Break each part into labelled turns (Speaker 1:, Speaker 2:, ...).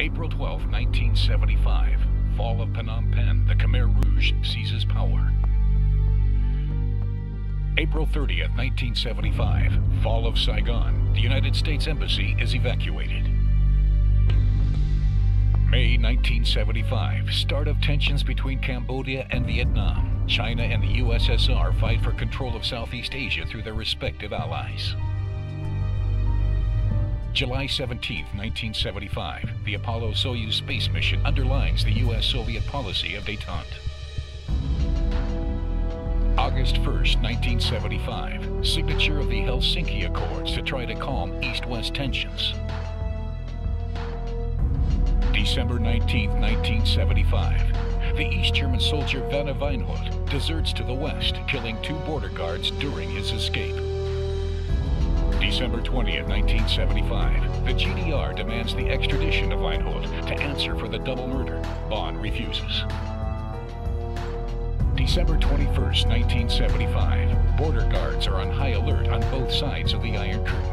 Speaker 1: April 12, 1975. Fall of Phnom Penh. The Khmer Rouge seizes power. April 30th, 1975. Fall of Saigon. The United States Embassy is evacuated. May 1975. Start of tensions between Cambodia and Vietnam. China and the USSR fight for control of Southeast Asia through their respective allies. July 17, 1975. The Apollo-Soyuz space mission underlines the U.S.-Soviet policy of détente. August 1, 1975. Signature of the Helsinki Accords to try to calm East-West tensions. December 19, 1975. The East German soldier Werner Weinhold deserts to the west, killing 2 border guards during his escape. December 20, 1975. The GDR demands the extradition of Weinhold to answer for the double murder. Bonn refuses. December 21, 1975. Border guards are on high alert on both sides of the Iron Curtain.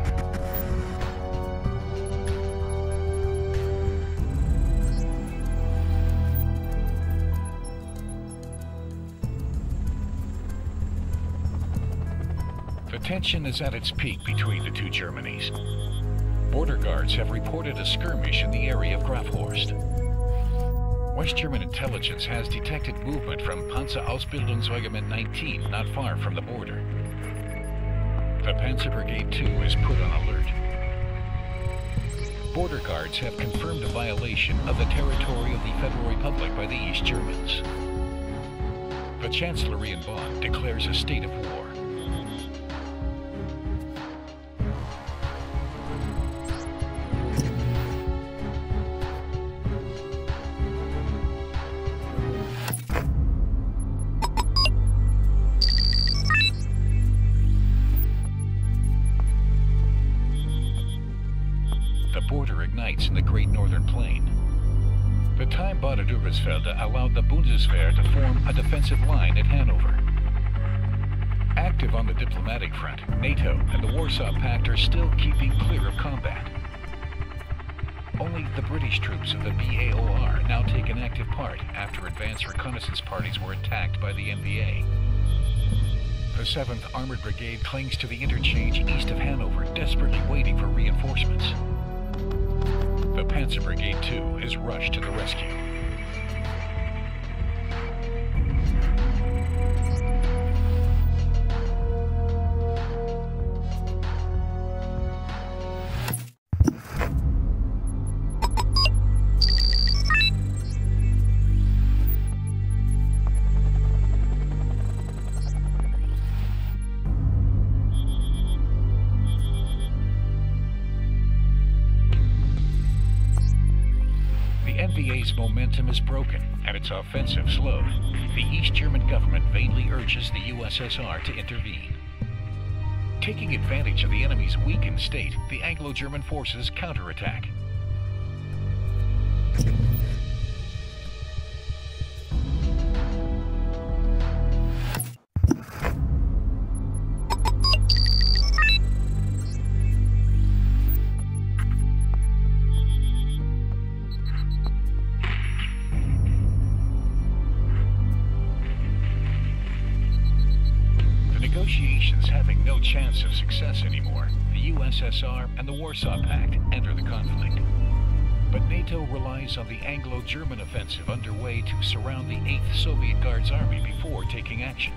Speaker 1: The tension is at its peak between the two Germanys. Border guards have reported a skirmish in the area of Grafhorst. West German intelligence has detected movement from Panzerausbildungsregiment 19 not far from the border. The Panzer Brigade 2 is put on alert. Border guards have confirmed a violation of the territory of the Federal Republic by the East Germans. The Chancellery in Bonn declares a state of war. In the Great Northern Plain. The time Baden-Württemberg allowed the Bundeswehr to form a defensive line at Hanover. Active on the diplomatic front, NATO and the Warsaw Pact are still keeping clear of combat. Only the British troops of the BAOR now take an active part after advance reconnaissance parties were attacked by the NVA. The 7th Armored Brigade clings to the interchange east of Hanover, desperately waiting for reinforcements. The Panzer Brigade 2 is rushed to the rescue. NVA's momentum is broken and its offensive slowed. The East German government vainly urges the USSR to intervene. Taking advantage of the enemy's weakened state, the Anglo-German forces counterattack. Negotiations having no chance of success anymore, the USSR and the Warsaw Pact enter the conflict. But NATO relies on the Anglo-German offensive underway to surround the 8th Soviet Guards Army before taking action.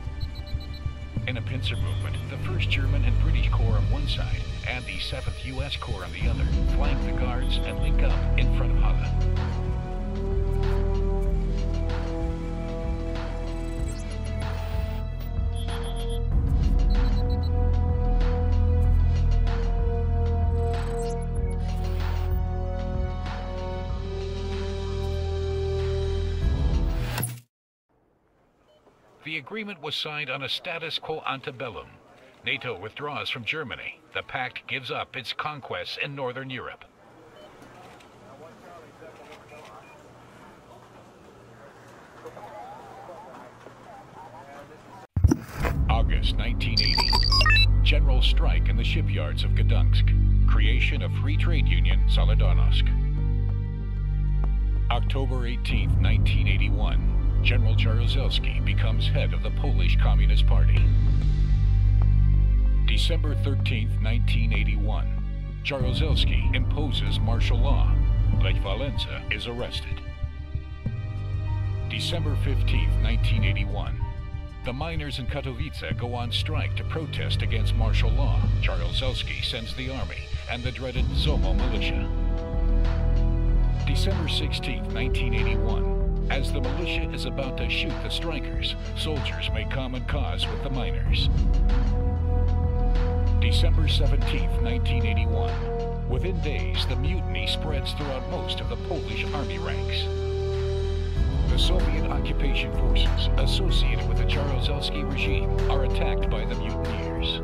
Speaker 1: In a pincer movement, the 1st German and British Corps on one side and the 7th US Corps on the other flank the Guards and link up in front of Halle. The agreement was signed on a status quo ante bellum. NATO withdraws from Germany. The pact gives up its conquests in Northern Europe. August 1980. General strike in the shipyards of Gdansk. Creation of Free Trade Union Solidarnosc. October 18, 1981. General Jaruzelski becomes head of the Polish Communist Party. December 13, 1981. Jaruzelski imposes martial law. Lech Walesa is arrested. December 15, 1981. The miners in Katowice go on strike to protest against martial law. Jaruzelski sends the army and the dreaded Zomo militia. December 16, 1981. As the militia is about to shoot the strikers, soldiers make common cause with the miners. December 17, 1981. Within days, the mutiny spreads throughout most of the Polish army ranks. The Soviet occupation forces associated with the Jaruzelski regime are attacked by the mutineers.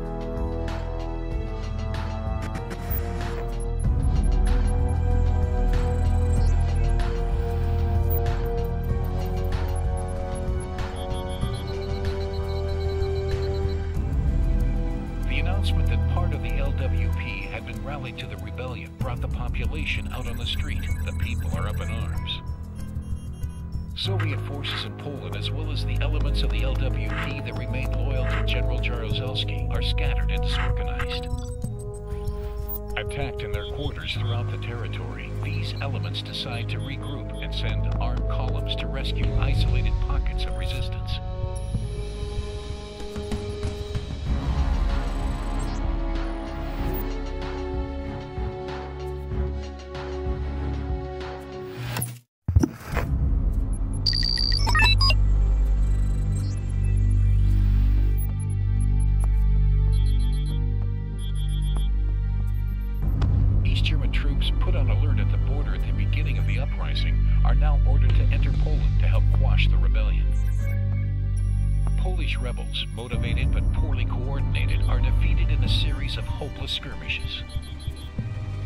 Speaker 1: The announcement that part of the LWP had been rallied to the rebellion brought the population out on the street. The people are up in arms. Soviet forces in Poland, as well as the elements of the LWP that remained loyal to General Jaruzelski, are scattered and disorganized. Attacked in their quarters throughout the territory, these elements decide to regroup and send armed columns to rescue isolated pockets of resistance. Put on alert at the border at the beginning of the uprising, are now ordered to enter Poland to help quash the rebellion. Polish rebels, motivated but poorly coordinated, are defeated in a series of hopeless skirmishes.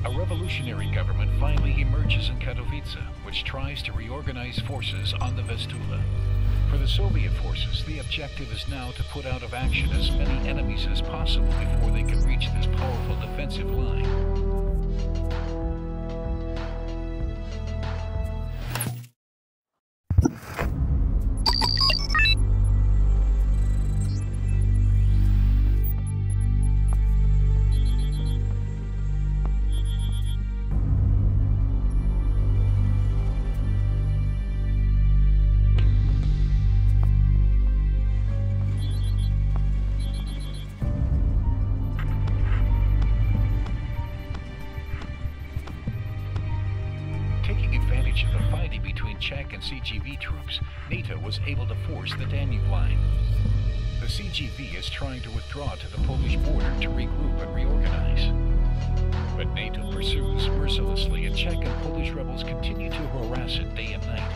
Speaker 1: A revolutionary government finally emerges in Katowice, which tries to reorganize forces on the Vistula. For the Soviet forces, the objective is now to put out of action as many enemies as possible before they can reach this powerful defensive line. Taking advantage of the fighting between Czech and CGV troops, NATO was able to force the Danube line. The CGV is trying to withdraw to the Polish border to regroup and reorganize. But NATO pursues mercilessly, and Czech and Polish rebels continue to harass it day and night.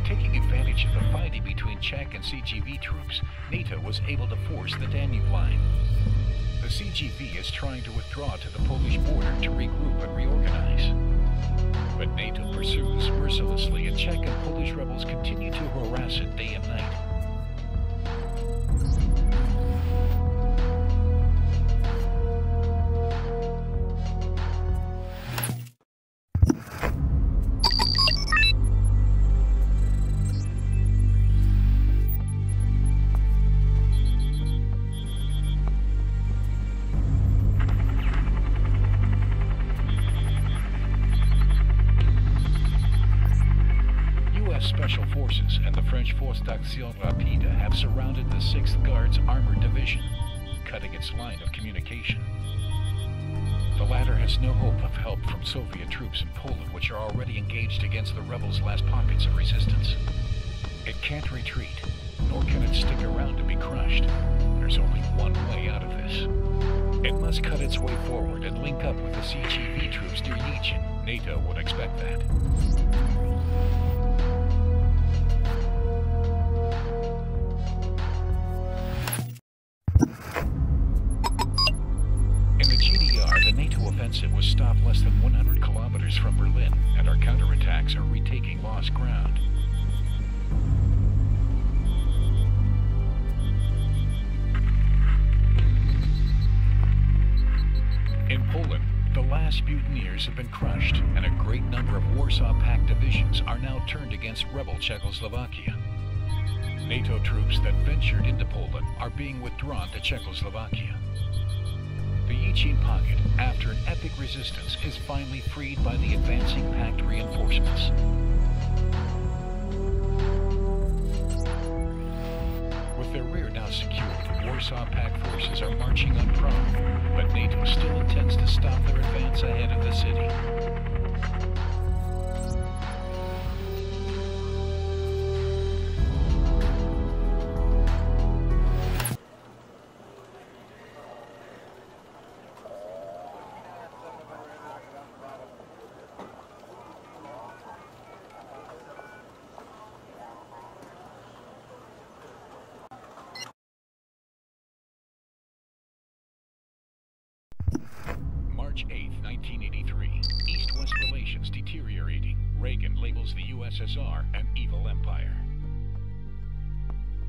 Speaker 1: Taking advantage of the fighting between Czech and CGV troops, NATO was able to force the Danube line. The CGV is trying to withdraw to the Polish border to regroup and reorganize. But NATO pursues mercilessly, and Czech and Polish rebels continue to harass it day and night. Special Forces and the French Force d'Action Rapide have surrounded the 6th Guards Armored Division, cutting its line of communication. The latter has no hope of help from Soviet troops in Poland, which are already engaged against the rebels' last pockets of resistance. It can't retreat, nor can it stick around to be crushed. There's only one way out of this. It must must cut its way forward and link up with the CGV troops near Yichen. NATO would expect that. In the GDR, the NATO offensive was stopped less than 100 kilometers from Berlin, and our counterattacks are retaking lost ground. In Poland, the last mutineers have been crushed, and a great number of Warsaw Pact divisions are now turned against rebel Czechoslovakia. NATO troops that ventured into Poland are being withdrawn to Czechoslovakia. The Yichen pocket, after an epic resistance, is finally freed by the advancing Pact reinforcements. With their rear now secured, Warsaw Pact forces are marching on Prague, but NATO still intends to stop their advance ahead of the city. March 8, 1983. East-West relations deteriorating. Reagan labels the USSR an evil empire.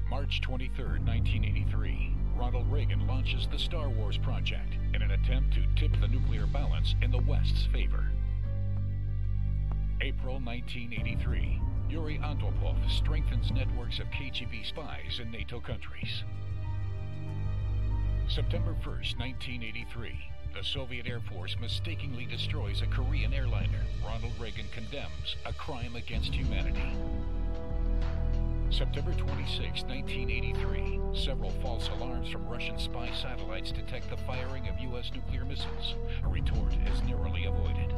Speaker 1: March 23, 1983. Ronald Reagan launches the Star Wars project in an attempt to tip the nuclear balance in the West's favor. April 1983. Yuri Andropov strengthens networks of KGB spies in NATO countries. September 1, 1983. The Soviet Air Force mistakenly destroys a Korean airliner. Ronald Reagan condemns a crime against humanity. September 26, 1983. Several false alarms from Russian spy satellites detect the firing of U.S. nuclear missiles. A retort is narrowly avoided.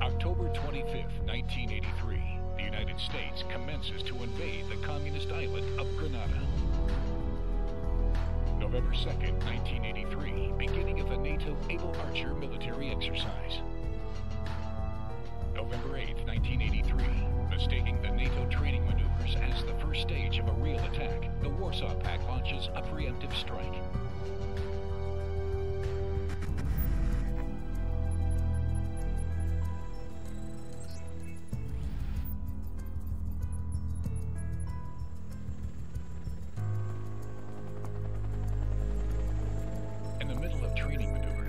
Speaker 1: October 25, 1983. The United States commences to invade the communist island of Grenada. November 2, 1983, beginning of the NATO Able Archer military exercise. November 8, 1983, mistaking the NATO training maneuvers as the first stage of a real attack, the Warsaw Pact launches a preemptive strike.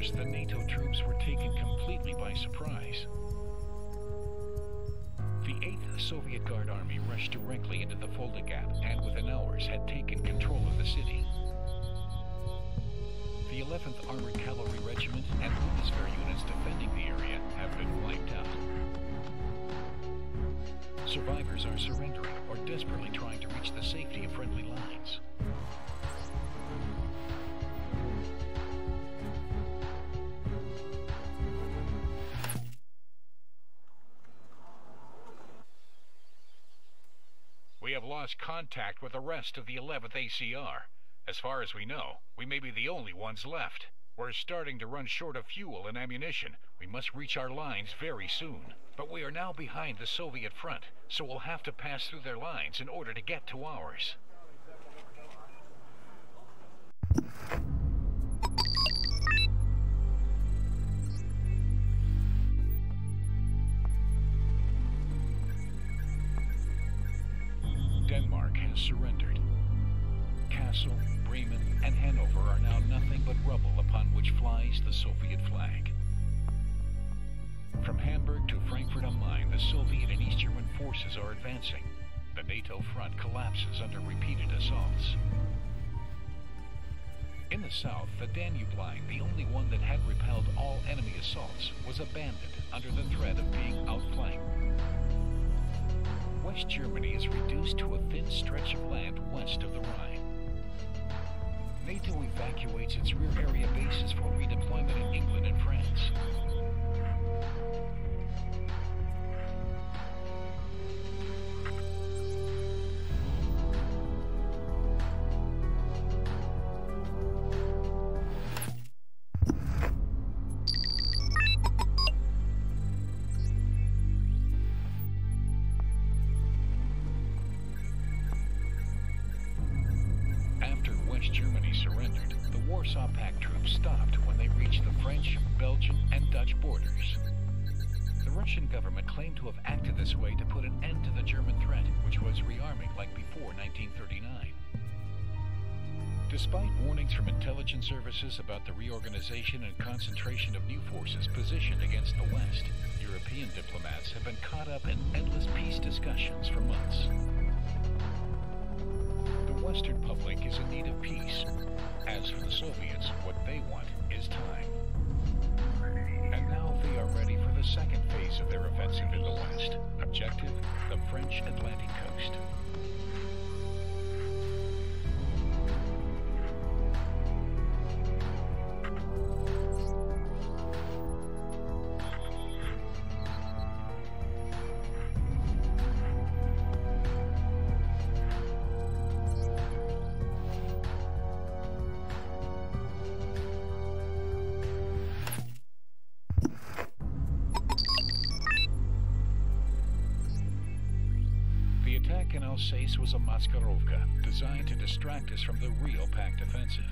Speaker 1: The NATO troops were taken completely by surprise. The 8th Soviet Guard Army rushed directly into the Fulda Gap and within hours had taken control of the city. The 11th Armored Cavalry Regiment and Bundeswehr units defending the area have been wiped out. Survivors are surrendering or desperately trying to reach the safety of friendly lines. We have lost contact with the rest of the 11th ACR. As far as we know, we may be the only ones left. We're starting to run short of fuel and ammunition. We must reach our lines very soon. But we are now behind the Soviet front, so we'll have to pass through their lines in order to get to ours. Denmark has surrendered. Kassel, Bremen, and Hanover are now nothing but rubble upon which flies the Soviet flag. From Hamburg to Frankfurt am Main, the Soviet and East German forces are advancing. The NATO front collapses under repeated assaults. In the south, the Danube line, the only one that had repelled all enemy assaults, was abandoned under the threat of being outflanked. West Germany is reduced to a thin stretch of land west of the Rhine. NATO evacuates its rear area bases for redeployment in England and France. Warsaw Pact troops stopped when they reached the French, Belgian, and Dutch borders. The Russian government claimed to have acted this way to put an end to the German threat, which was rearming like before 1939. Despite warnings from intelligence services about the reorganization and concentration of new forces positioned against the West, European diplomats have been caught up in endless peace discussions for months. The Western public is in need of peace. As for the Soviets, what they want is time. And now they are ready for the second phase of their offensive in the West. Objective, the French Atlantic coast. In Alsace was a Maskarovka, designed to distract us from the real Pact offensive.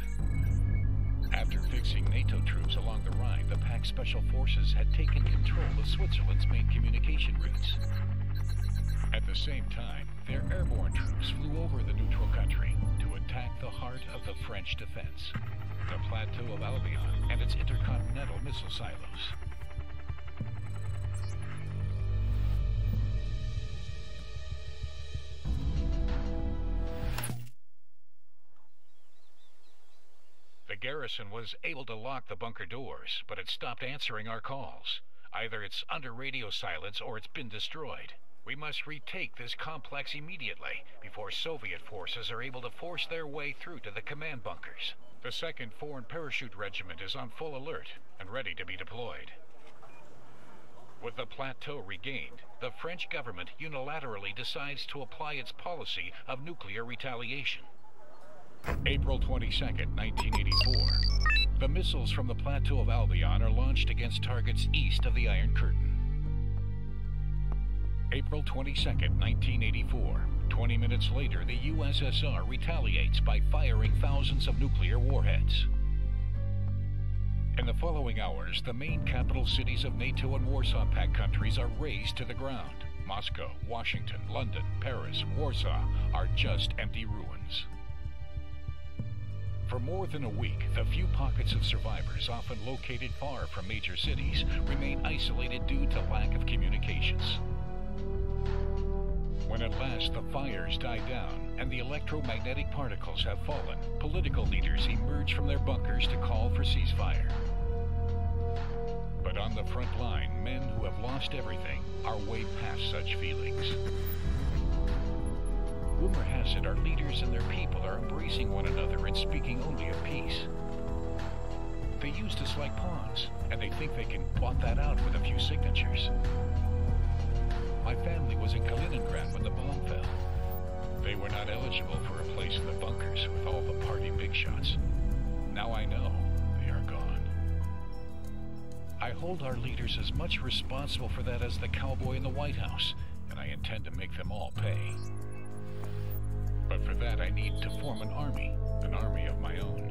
Speaker 1: After fixing NATO troops along the Rhine, the Pact Special Forces had taken control of Switzerland's main communication routes. At the same time, their airborne troops flew over the neutral country to attack the heart of the French defense, the plateau of Albion and its intercontinental missile silos. The garrison was able to lock the bunker doors, but it stopped answering our calls. Either it's under radio silence or it's been destroyed. We must retake this complex immediately before Soviet forces are able to force their way through to the command bunkers. The 2nd Foreign Parachute Regiment is on full alert and ready to be deployed. With the plateau regained, the French government unilaterally decides to apply its policy of nuclear retaliation. April 22nd, 1984. The missiles from the plateau of Albion are launched against targets east of the Iron Curtain. April 22nd, 1984. 20 minutes later, the USSR retaliates by firing thousands of nuclear warheads. In the following hours, the main capital cities of NATO and Warsaw Pact countries are razed to the ground. Moscow, Washington, London, Paris, Warsaw are just empty ruins. For more than a week, the few pockets of survivors, often located far from major cities, remain isolated due to lack of communications. When at last the fires die down and the electromagnetic particles have fallen, political leaders emerge from their bunkers to call for ceasefire. But on the front line, men who have lost everything are way past such feelings. Rumor has it our leaders and their people are embracing one another and speaking only of peace. They used us like pawns, and they think they can blot that out with a few signatures. My family was in Kaliningrad when the bomb fell. They were not eligible for a place in the bunkers with all the party big shots. Now I know they are gone. I hold our leaders as much responsible for that as the cowboy in the White House, and I intend to make them all pay. But for that, I need to form an army of my own.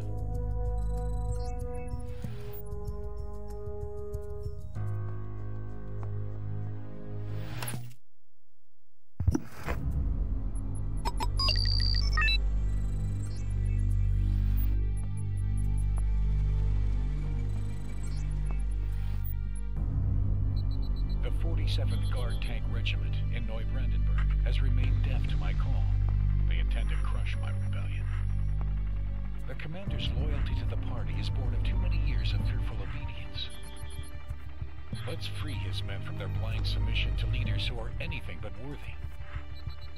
Speaker 1: The 47th Guard Tank Regiment in Neubrandenburg has remained deaf to my call. They intend to crush my rebellion. The commander's loyalty to the party is born of too many years of fearful obedience. Let's free his men from their blind submission to leaders who are anything but worthy.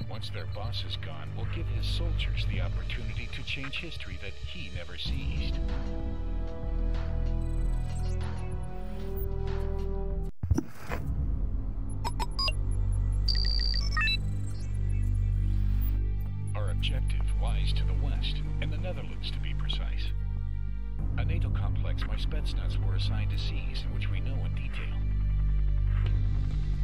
Speaker 1: Once their boss is gone, we'll give his soldiers the opportunity to change history that he never seized. Objective lies to the west, in the Netherlands to be precise. A NATO complex my Spetsnaz were assigned to seize, and which we know in detail.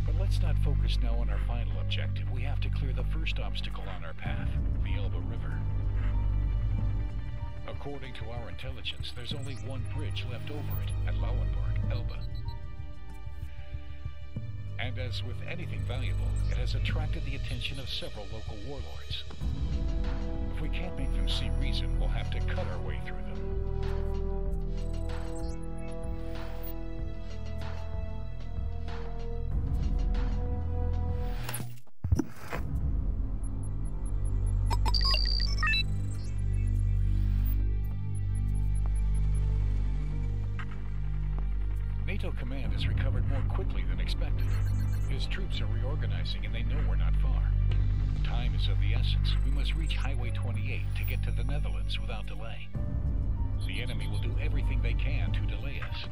Speaker 1: But let's not focus now on our final objective. We have to clear the first obstacle on our path, the Elbe River. According to our intelligence, there's only one bridge left over it at Lauenburg, Elba. And as with anything valuable, it has attracted the attention of several local warlords. If we can't make them see reason, we'll have to cut our way through them. NATO command has recovered more quickly than expected. His troops are reorganizing and they know we're not far. Time is of the essence. We must reach Highway 28 to get to the Netherlands without delay. The enemy will do everything they can to delay us.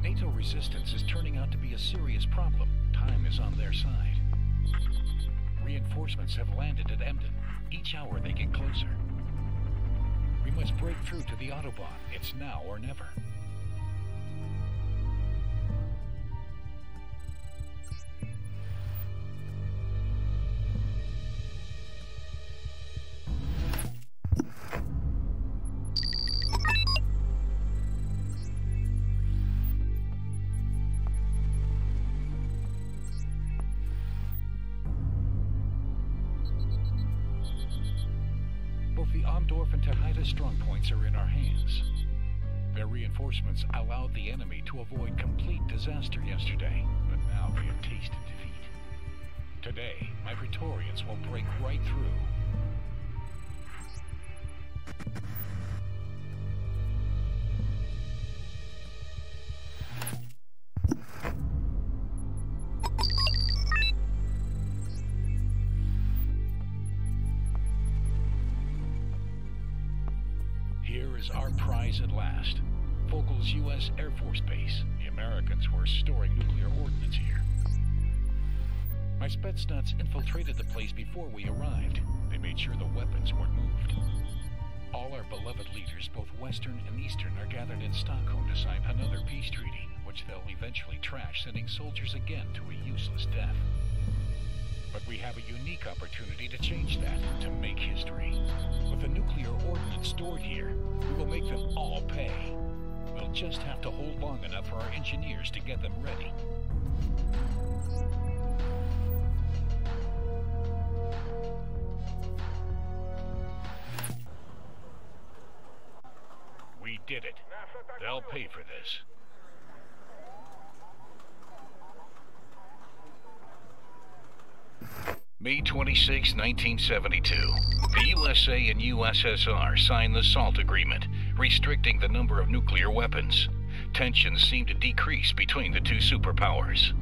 Speaker 1: NATO resistance is turning out to be a serious problem. Time is on their side. Reinforcements have landed at Emden. Each hour they get closer. We must break through to the Autobahn. It's now or never. Both the Amdorf and Tehaida strongpoints are in our hands. Their reinforcements allowed the enemy to avoid complete disaster yesterday, but now they have tasted defeat. Today, my Praetorians will break right through. Here is our prize at last. Vogel's U.S. Air Force Base. The Americans were storing nuclear ordnance here. My Spetsnaz infiltrated the place before we arrived. They made sure the weapons weren't moved. All our beloved leaders, both Western and Eastern, are gathered in Stockholm to sign another peace treaty, which they'll eventually trash, sending soldiers again to a useless death. But we have a unique opportunity to change that, to make history. With the nuclear ordnance stored here, we will make them all pay. We'll just have to hold long enough for our engineers to get them ready. We did it. They'll pay for this. May 26, 1972. The USA and USSR signed the SALT agreement, restricting the number of nuclear weapons. Tensions seemed to decrease between the two superpowers.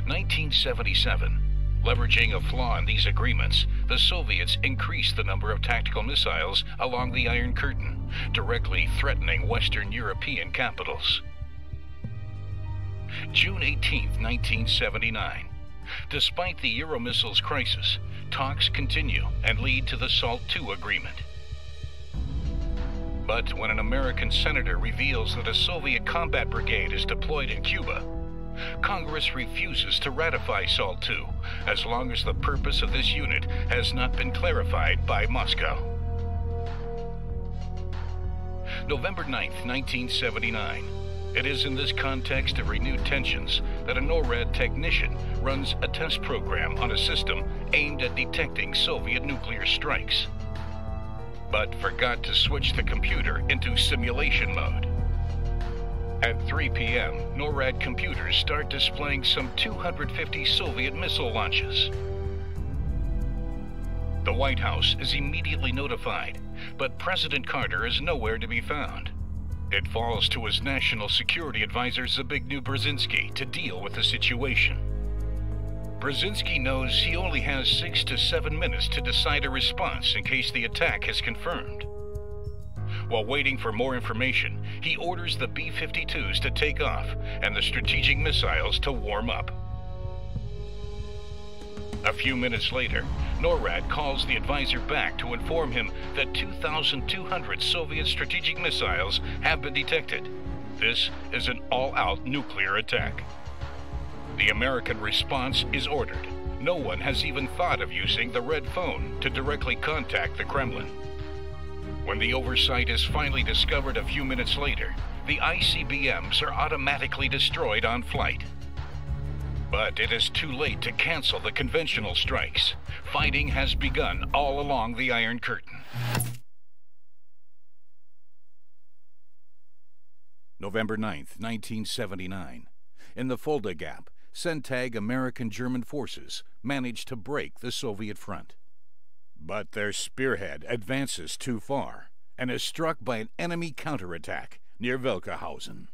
Speaker 1: 1977. Leveraging a flaw in these agreements, the Soviets increased the number of tactical missiles along the Iron Curtain, directly threatening Western European capitals. June 18, 1979. Despite the Euromissiles crisis, talks continue and lead to the SALT II agreement. But when an American senator reveals that a Soviet combat brigade is deployed in Cuba, Congress refuses to ratify SALT II as long as the purpose of this unit has not been clarified by Moscow. November 9th, 1979. It is in this context of renewed tensions that a NORAD technician runs a test program on a system aimed at detecting Soviet nuclear strikes, but forgot to switch the computer into simulation mode. At 3 p.m., NORAD computers start displaying some 250 Soviet missile launches. The White House is immediately notified, but President Carter is nowhere to be found. It falls to his national security advisor Zbigniew Brzezinski to deal with the situation. Brzezinski knows he only has 6 to 7 minutes to decide a response in case the attack is confirmed. While waiting for more information, he orders the B-52s to take off and the strategic missiles to warm up. A few minutes later, NORAD calls the advisor back to inform him that 2,200 Soviet strategic missiles have been detected. This is an all-out nuclear attack. The American response is ordered. No one has even thought of using the red phone to directly contact the Kremlin. When the oversight is finally discovered a few minutes later, the ICBMs are automatically destroyed on flight. But it is too late to cancel the conventional strikes. Fighting has begun all along the Iron Curtain. November 9th, 1979. In the Fulda Gap, CENTAG American-German forces managed to break the Soviet front. But their spearhead advances too far and is struck by an enemy counterattack near Welkerhausen.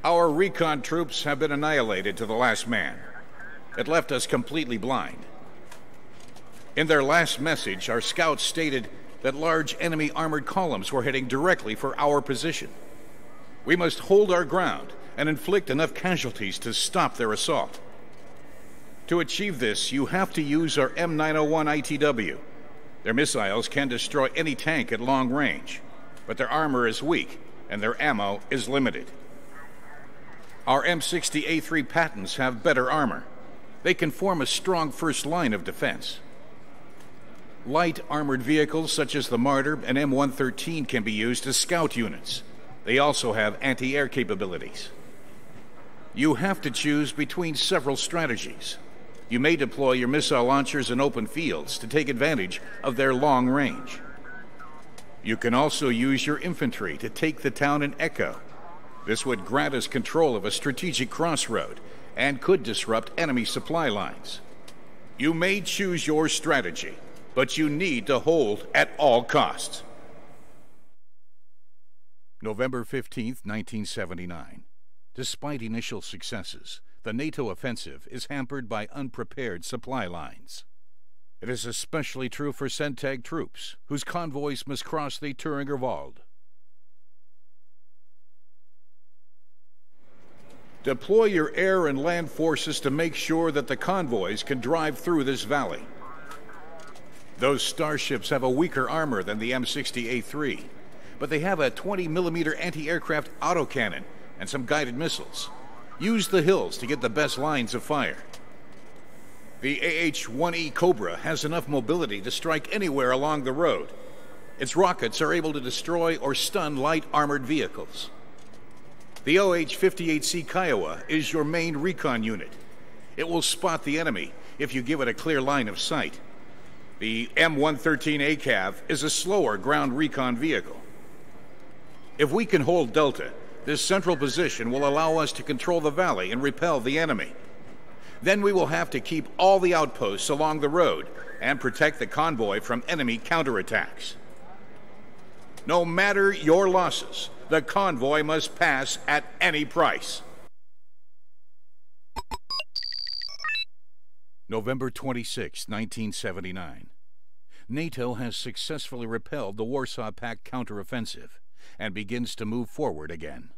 Speaker 1: Our recon troops have been annihilated to the last man. It left us completely blind. In their last message, our scouts stated that large enemy armored columns were heading directly for our position. We must hold our ground and inflict enough casualties to stop their assault. To achieve this, you have to use our M901 ITW. Their missiles can destroy any tank at long range, but their armor is weak and their ammo is limited. Our M60A3 Pattons have better armor. They can form a strong first line of defense. Light armored vehicles such as the Martyr and M113 can be used as scout units. They also have anti-air capabilities. You have to choose between several strategies. You may deploy your missile launchers in open fields to take advantage of their long range. You can also use your infantry to take the town in Echo. This would grant us control of a strategic crossroad and could disrupt enemy supply lines. You may choose your strategy, but you need to hold at all costs. November 15th, 1979. Despite initial successes, the NATO offensive is hampered by unprepared supply lines. It is especially true for CENTAG troops, whose convoys must cross the Thüringer Wald. Deploy your air and land forces to make sure that the convoys can drive through this valley. Those starships have a weaker armor than the M60A3, but they have a 20mm anti-aircraft autocannon and some guided missiles. Use the hills to get the best lines of fire. The AH-1E Cobra has enough mobility to strike anywhere along the road. Its rockets are able to destroy or stun light armored vehicles. The OH-58C Kiowa is your main recon unit. It will spot the enemy if you give it a clear line of sight. The M113 ACAV is a slower ground recon vehicle. If we can hold Delta, this central position will allow us to control the valley and repel the enemy. Then we will have to keep all the outposts along the road and protect the convoy from enemy counterattacks. No matter your losses, the convoy must pass at any price. November 26, 1979. NATO has successfully repelled the Warsaw Pact counteroffensive and begins to move forward again.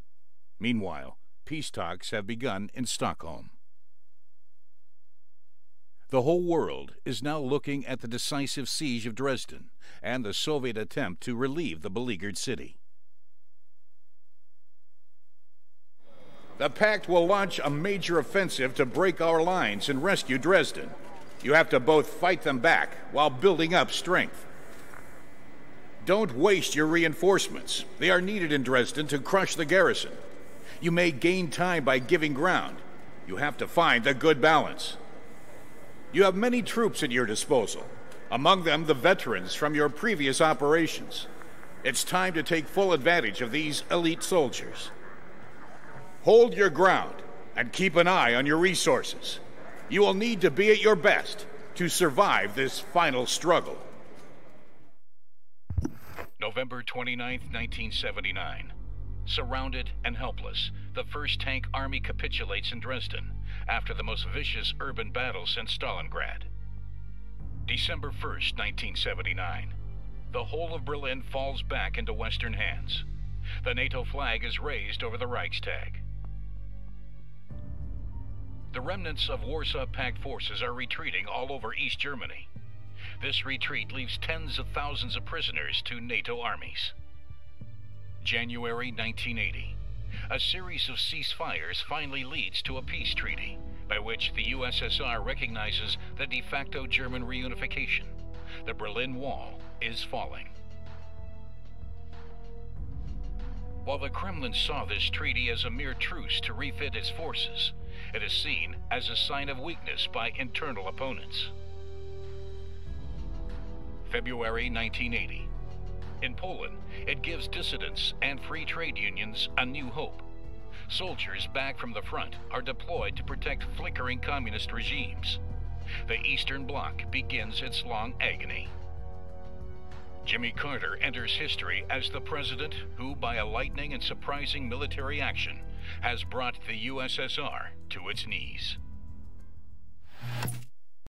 Speaker 1: Meanwhile, peace talks have begun in Stockholm. The whole world is now looking at the decisive siege of Dresden and the Soviet attempt to relieve the beleaguered city. The Pact will launch a major offensive to break our lines and rescue Dresden. You have to both fight them back while building up strength. Don't waste your reinforcements. They are needed in Dresden to crush the garrison. You may gain time by giving ground. You have to find a good balance. You have many troops at your disposal, among them the veterans from your previous operations. It's time to take full advantage of these elite soldiers. Hold your ground and keep an eye on your resources. You will need to be at your best to survive this final struggle. November 29, 1979. Surrounded and helpless, the 1st Tank Army capitulates in Dresden after the most vicious urban battle since Stalingrad. December 1st, 1979. The whole of Berlin falls back into Western hands. The NATO flag is raised over the Reichstag. The remnants of Warsaw Pact forces are retreating all over East Germany. This retreat leaves tens of thousands of prisoners to NATO armies. January 1980. A series of ceasefires finally leads to a peace treaty, by which the USSR recognizes the de facto German reunification. The Berlin Wall is falling. While the Kremlin saw this treaty as a mere truce to refit its forces, it is seen as a sign of weakness by internal opponents. February 1980. In Poland, it gives dissidents and free trade unions a new hope. Soldiers back from the front are deployed to protect flickering communist regimes. The Eastern Bloc begins its long agony. Jimmy Carter enters history as the president who, by a lightning and surprising military action, has brought the USSR to its knees.